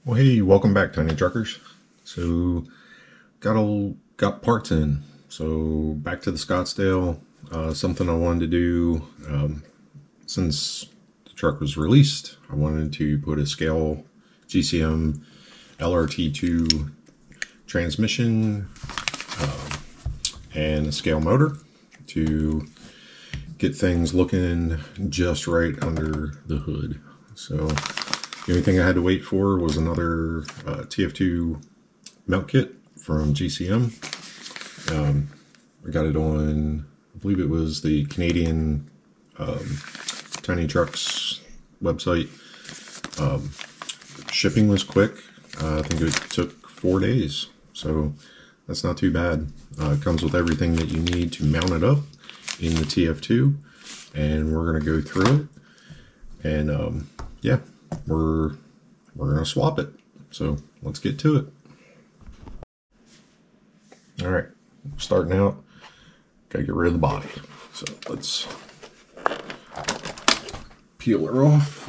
Well, hey, welcome back, Tiny Truckers. So, got parts in. So, back to the Scottsdale. Something I wanted to do since the truck was released. I wanted to put a scale GCM LRT2 transmission and a scale motor to get things looking just right under the hood. So, the only thing I had to wait for was another TF2 melt kit from GCM. I got it on, I believe it was the Canadian Tiny Trucks website. Shipping was quick. I think it took 4 days, so that's not too bad. It comes with everything that you need to mount it up in the TF2, and we're going to go through it. And yeah. We're gonna swap it, so let's get to it. All right, starting out, gotta get rid of the body, so let's peel her off.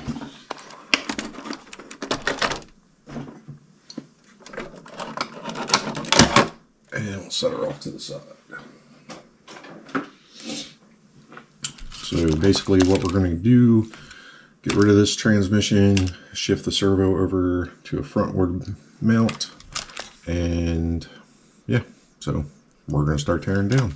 And we'll set her off to the side. So basically what we're going to do, get rid of this transmission, shift the servo over to a frontward mount, and yeah, so we're going to start tearing down.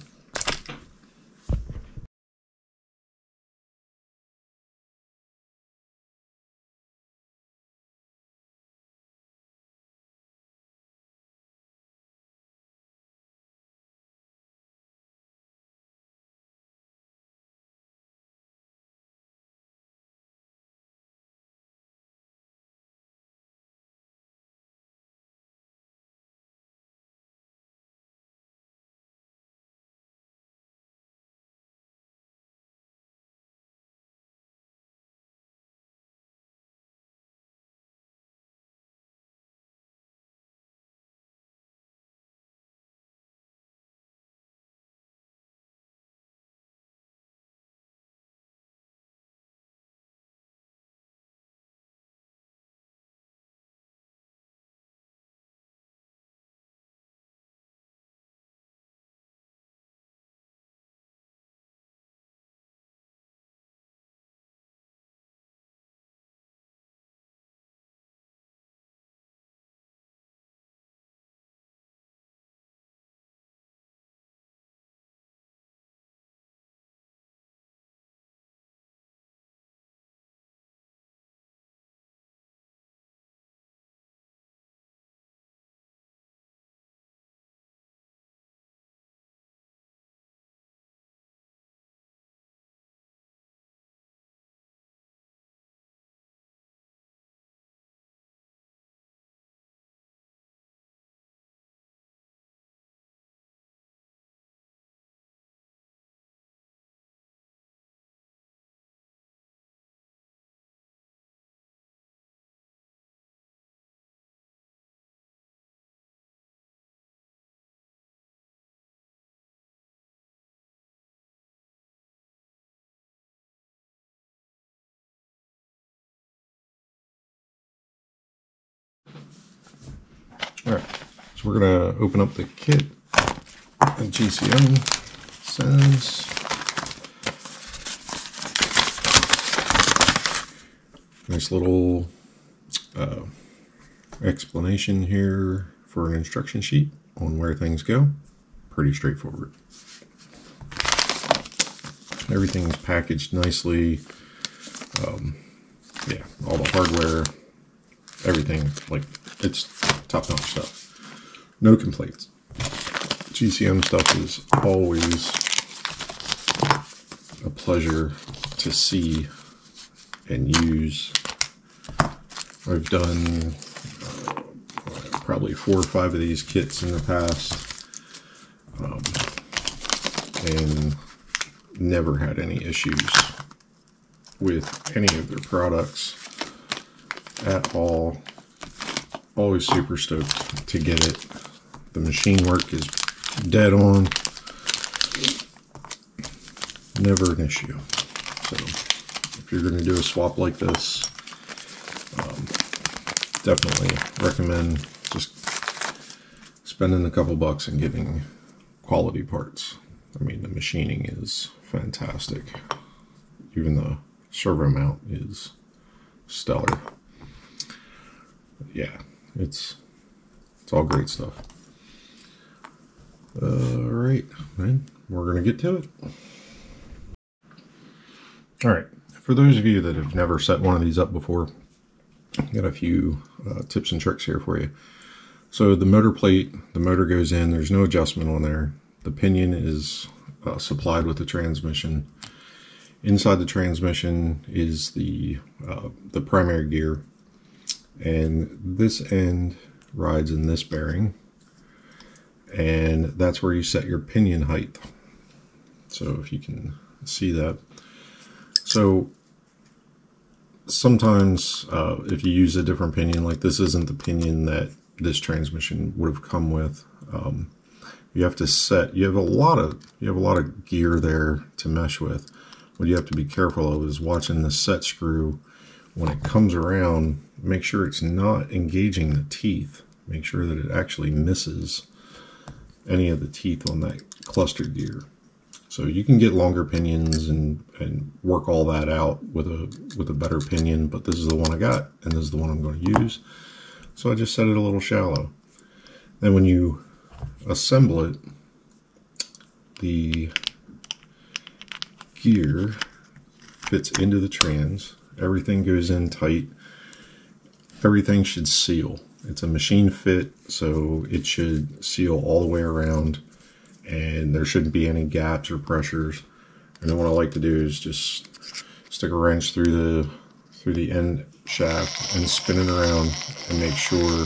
All right, so we're going to open up the kit that GCM sends. Nice little explanation here for an instruction sheet on where things go. Pretty straightforward. Everything's packaged nicely. Yeah, all the hardware, everything, like, it's top-notch stuff. No complaints. GCM stuff is always a pleasure to see and use. I've done probably 4 or 5 of these kits in the past, and never had any issues with any of their products at all. Always super stoked to get it. The machine work is dead on. Never an issue. So if you're going to do a swap like this, definitely recommend just spending a couple bucks and getting quality parts. I mean, the machining is fantastic. Even the servo mount is stellar. Yeah, it's all great stuff. Alright, then we're gonna get to it. Alright, for those of you that have never set one of these up before, I've got a few tips and tricks here for you. So the motor plate, the motor goes in, there's no adjustment on there. The pinion is supplied with the transmission. Inside the transmission is the primary gear, and this end rides in this bearing, and that's where you set your pinion height. So if you can see that. So sometimes if you use a different pinion, like this isn't the pinion that this transmission would have come with. You have to set, you have a lot of gear there to mesh with. What you have to be careful of is watching the set screw when it comes around. Make sure it's not engaging the teeth. Make sure that it actually misses any of the teeth on that cluster gear. So you can get longer pinions and work all that out with a better pinion, but this is the one I got, and this is the one I'm going to use. So I just set it a little shallow. Then when you assemble it, the gear fits into the trans. Everything goes in tight. Everything should seal. It's a machine fit, so it should seal all the way around, and there shouldn't be any gaps or pressures. And then what I like to do is just stick a wrench through the end shaft and spin it around and make sure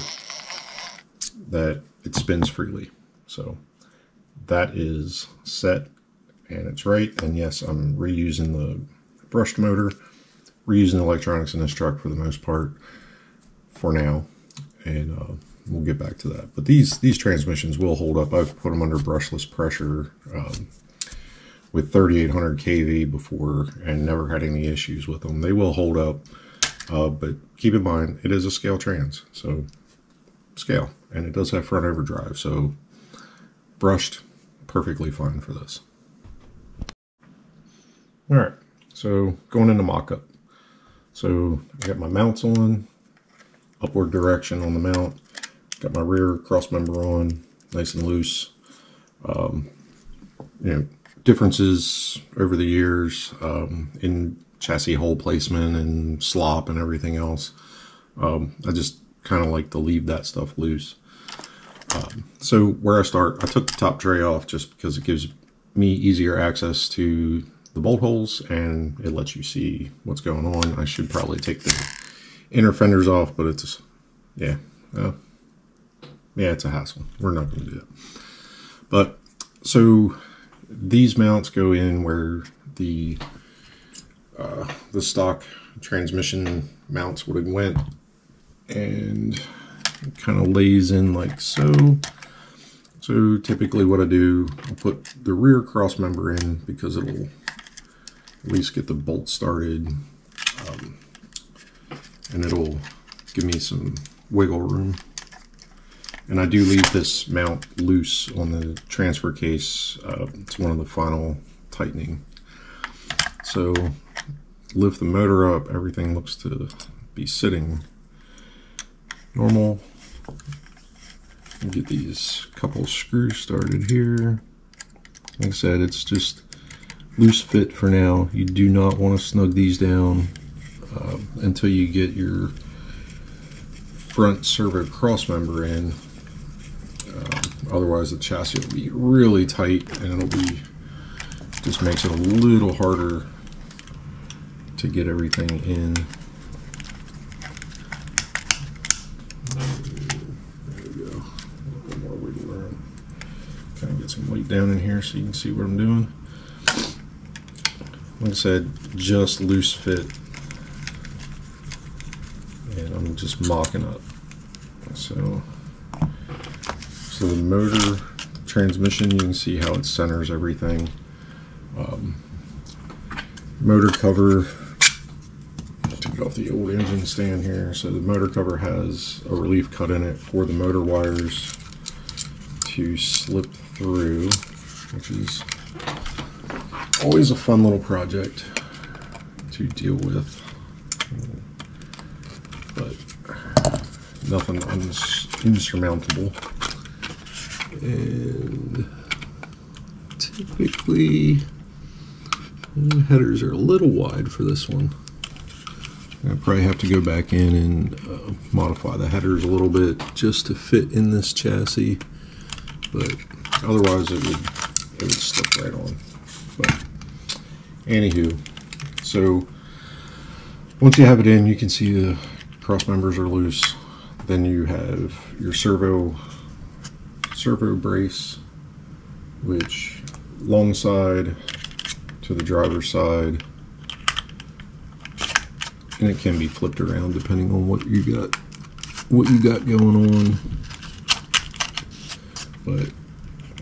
that it spins freely. So that is set and it's right. And yes, I'm reusing the brushed motor, reusing electronics in this truck for the most part for now, and we'll get back to that. But these transmissions will hold up. I've put them under brushless pressure with 3800 kV before and never had any issues with them. They will hold up, but keep in mind it is a scale trans, so scale, and it does have front overdrive, so brushed, perfectly fine for this. All right, so going into mock-up. So I got my mounts on, upward direction on the mount, got my rear cross member on, nice and loose. You know, differences over the years in chassis hole placement and slop and everything else. I just kind of like to leave that stuff loose. So where I start, I took the top tray off just because it gives me easier access to the bolt holes and it lets you see what's going on. I should probably take the inner fenders off, but it's, yeah, it's a hassle. We're not going to do that. But so these mounts go in where the stock transmission mounts would have went, and it kind of lays in like so. So typically what I do, I'll put the rear cross member in because it'll at least get the bolt started, and it'll give me some wiggle room. And I do leave this mount loose on the transfer case. It's one of the final tightening. So lift the motor up, everything looks to be sitting normal. Get these couple screws started here. Like I said, it's just loose fit for now. You do not want to snug these down until you get your front servo cross member in. Otherwise the chassis will be really tight and it'll be, just makes it a little harder to get everything in. There we go. A little more wiggle room. Kind of get some weight down in here so you can see what I'm doing. Like I said, just loose fit. And I'm just mocking up. So the motor, transmission, you can see how it centers everything. Motor cover to get off the old engine stand here. So the motor cover has a relief cut in it for the motor wires to slip through, which is always a fun little project to deal with, but nothing insurmountable. And typically the headers are a little wide for this one. I probably have to go back in and modify the headers a little bit just to fit in this chassis, but otherwise it would slip right on. But anywho, so once you have it in, you can see the cross members are loose. Then you have your servo brace, which long side to the driver's side, and it can be flipped around depending on what you got going on, but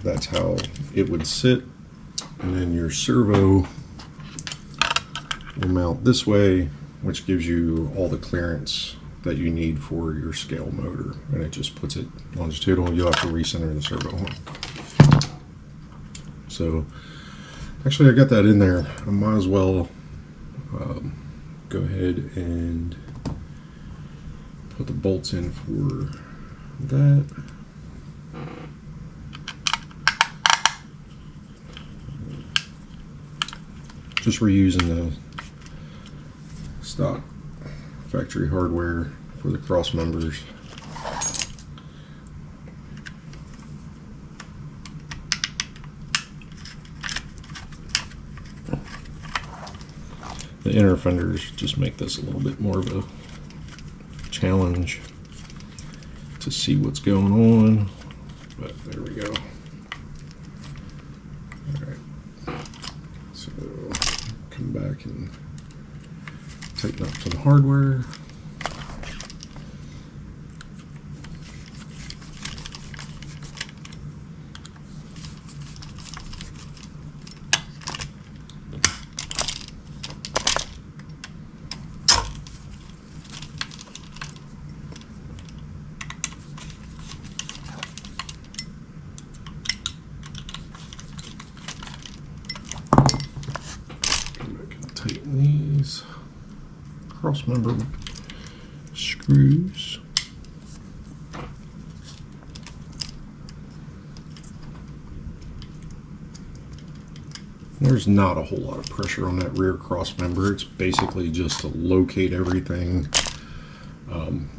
that's how it would sit. And then your servo will mount this way, which gives you all the clearance that you need for your scale motor, and it just puts it longitudinal. You'll have to recenter the servo on. So actually I got that in there. I might as well go ahead and put the bolts in for that. Just reusing the stock factory hardware for the cross members. The inner fenders just make this a little bit more of a challenge to see what's going on, but there we go. Alright, so come back and tighten up some hardware. Tighten these cross member screws. There's not a whole lot of pressure on that rear cross member. It's basically just to locate everything.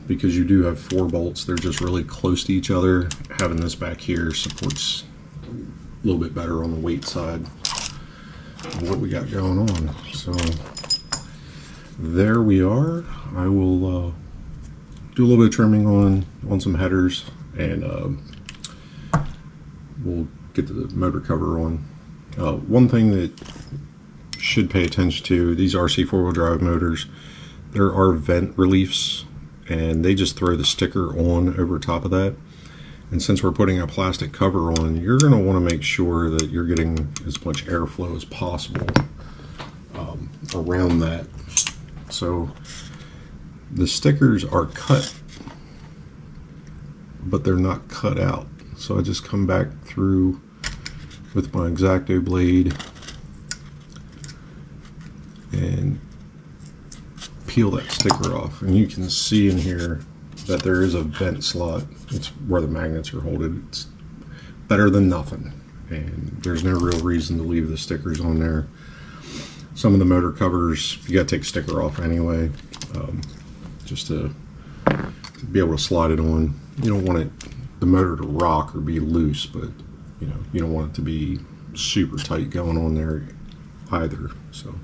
Because you do have 4 bolts, they're just really close to each other. Having this back here supports a little bit better on the weight side of what we got going on. So there we are. I will do a little bit of trimming on some headers, and we'll get the motor cover on. One thing that should pay attention to, these RC 4-wheel drive motors, there are vent reliefs, and they just throw the sticker on over top of that. And since we're putting a plastic cover on, you're going to want to make sure that you're getting as much airflow as possible around that. So the stickers are cut, but they're not cut out. So I just come back through with my X-Acto blade and peel that sticker off. And you can see in here that there is a vent slot. It's where the magnets are holding. It's better than nothing, and there's no real reason to leave the stickers on there. Some of the motor covers, you gotta take a sticker off anyway, just to be able to slide it on. You don't want the motor to rock or be loose, but you don't want it to be super tight going on there either. So,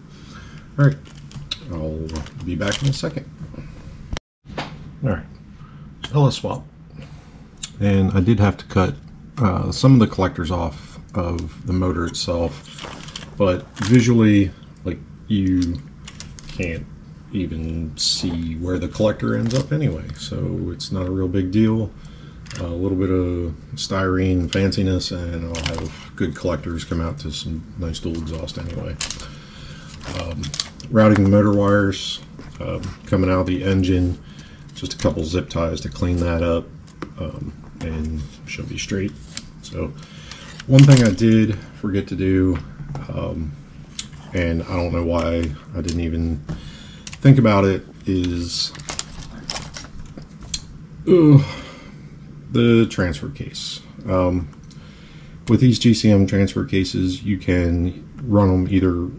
all right, I'll be back in a second. All right, so let's swap. And I did have to cut some of the collectors off of the motor itself, but visually, like, you can't even see where the collector ends up anyway, so it's not a real big deal. A little bit of styrene fanciness, and I'll have good collectors come out to some nice dual exhaust anyway. Routing the motor wires, coming out of the engine. Just a couple zip ties to clean that up, and should be straight. So one thing I did forget to do, and I don't know why I didn't even think about it, is the transfer case. With these GCM transfer cases, you can run them either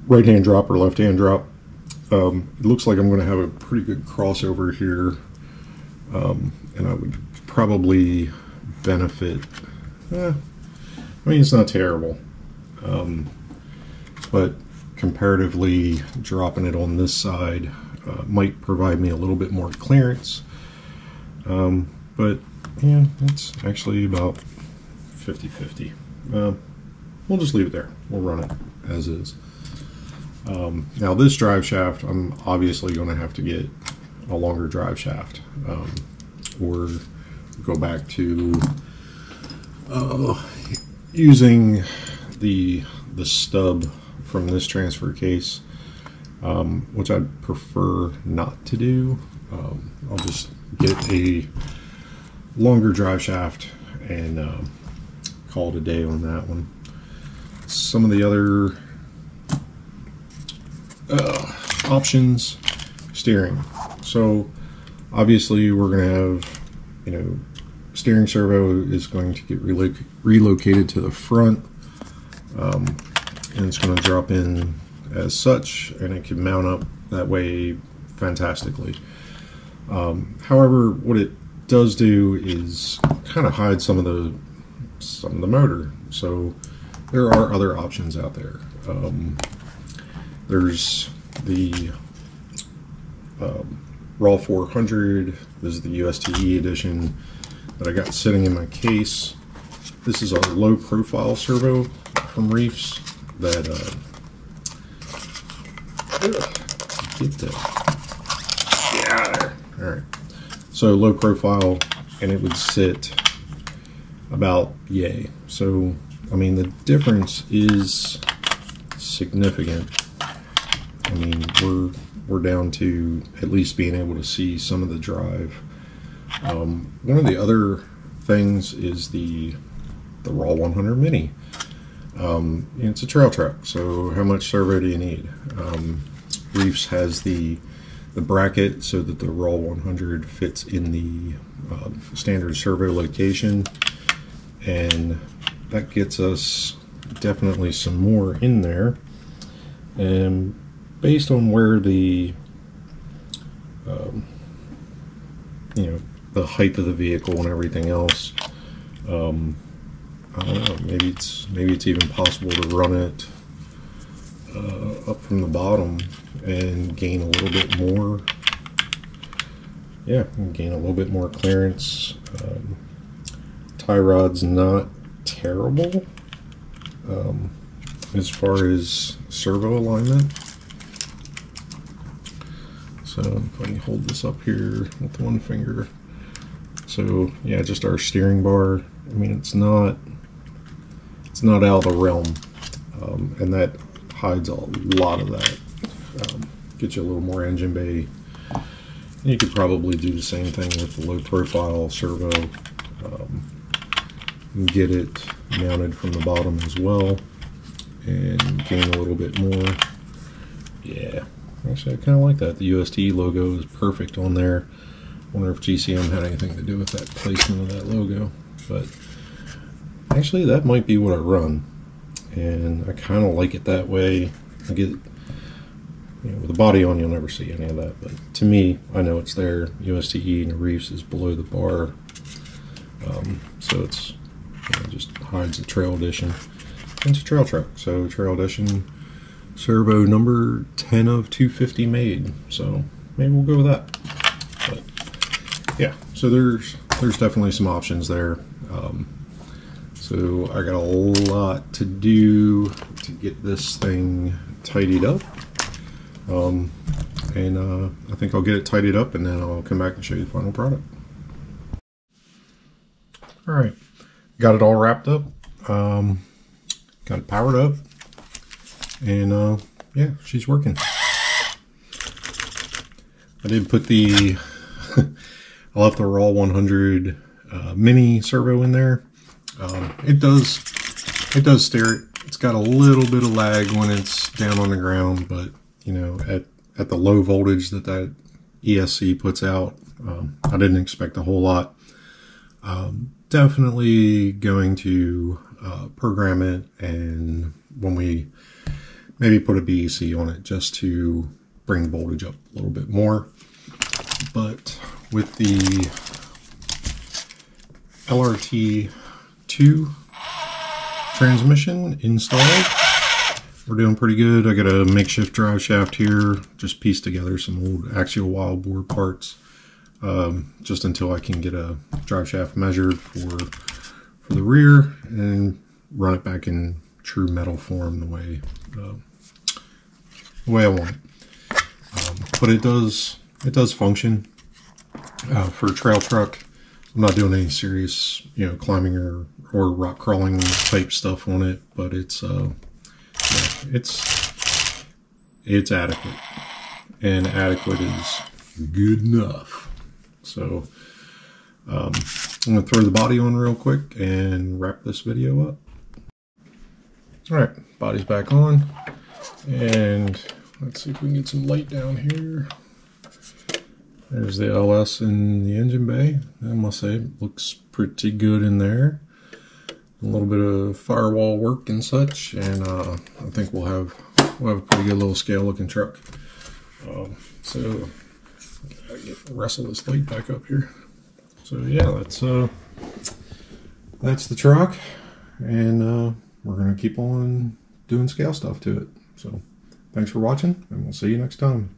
right-hand drop or left-hand drop. It looks like I'm going to have a pretty good crossover here, and I would probably benefit. I mean, it's not terrible, but comparatively dropping it on this side might provide me a little bit more clearance. But yeah, it's actually about 50-50. We'll just leave it there. We'll run it as is. Now this drive shaft, I'm obviously going to have to get a longer drive shaft, or go back to using the stub from this transfer case, which I'd prefer not to do. I'll just get a longer drive shaft and call it a day on that one. Some of the other options, steering. So obviously we're going to have, you know, steering servo is going to get relocated to the front, and it's going to drop in as such, and it can mount up that way fantastically. However, what it does do is kind of hide some of the motor. So there are other options out there. There's the Raw 400. This is the USTE edition that I got sitting in my case. This is a low profile servo from Reefs that get that. All right. So low profile, and it would sit about yay. So I mean, the difference is significant. I mean, we're down to at least being able to see some of the drive. One of the other things is the Raw 100 Mini. It's a trail truck, so how much servo do you need? Reefs has the bracket so that the Raw 100 fits in the standard servo location, and that gets us definitely some more in there. And based on where the you know, the height of the vehicle and everything else, I don't know, maybe it's even possible to run it up from the bottom and gain a little bit more. Yeah, gain a little bit more clearance. Tie rod's not terrible as far as servo alignment. So if I can hold this up here with one finger. So yeah, just our steering bar. I mean, it's not out of the realm, and that hides a lot of that. Get you a little more engine bay. And you could probably do the same thing with the low profile servo. Get it mounted from the bottom as well and gain a little bit more. Yeah, actually I kind of like that. The UST logo is perfect on there. Wonder if GCM had anything to do with that placement of that logo, but actually that might be what I run, and I kind of like it that way. I get, you know, with the body on you'll never see any of that, but to me, I know it's there. USTE and the Reefs is below the bar, so it's, you know, just hides the trail edition. It's a trail truck, so trail edition servo number 10 of 250 made, so maybe we'll go with that. But yeah, so there's definitely some options there. So I got a lot to do to get this thing tidied up, and I think I'll get it tidied up and then I'll come back and show you the final product. All right, got it all wrapped up, got it powered up, and yeah, she's working. I did put the I left the raw 100 mini servo in there. It does steer it. It's got a little bit of lag when it's down on the ground, but you know, at the low voltage that ESC puts out, I didn't expect a whole lot. Definitely going to program it, and when we maybe put a BEC on it just to bring the voltage up a little bit more. But with the LRT2 transmission installed, we're doing pretty good. I got a makeshift drive shaft here, just pieced together some old axial wild board parts, just until I can get a drive shaft measured for the rear and run it back in true metal form the way I want it. But it does function for a trail truck. I'm not doing any serious, you know, climbing or rock crawling type stuff on it, but it's adequate, and adequate is good enough. So I'm gonna throw the body on real quick and wrap this video up. All right, body's back on, and let's see if we can get some light down here. There's the LS in the engine bay. I must say, it looks pretty good in there. A little bit of firewall work and such, and I think we'll have a pretty good little scale looking truck. So I get the rest of this light back up here. So yeah, that's the truck, and we're gonna keep on doing scale stuff to it. So thanks for watching, and we'll see you next time.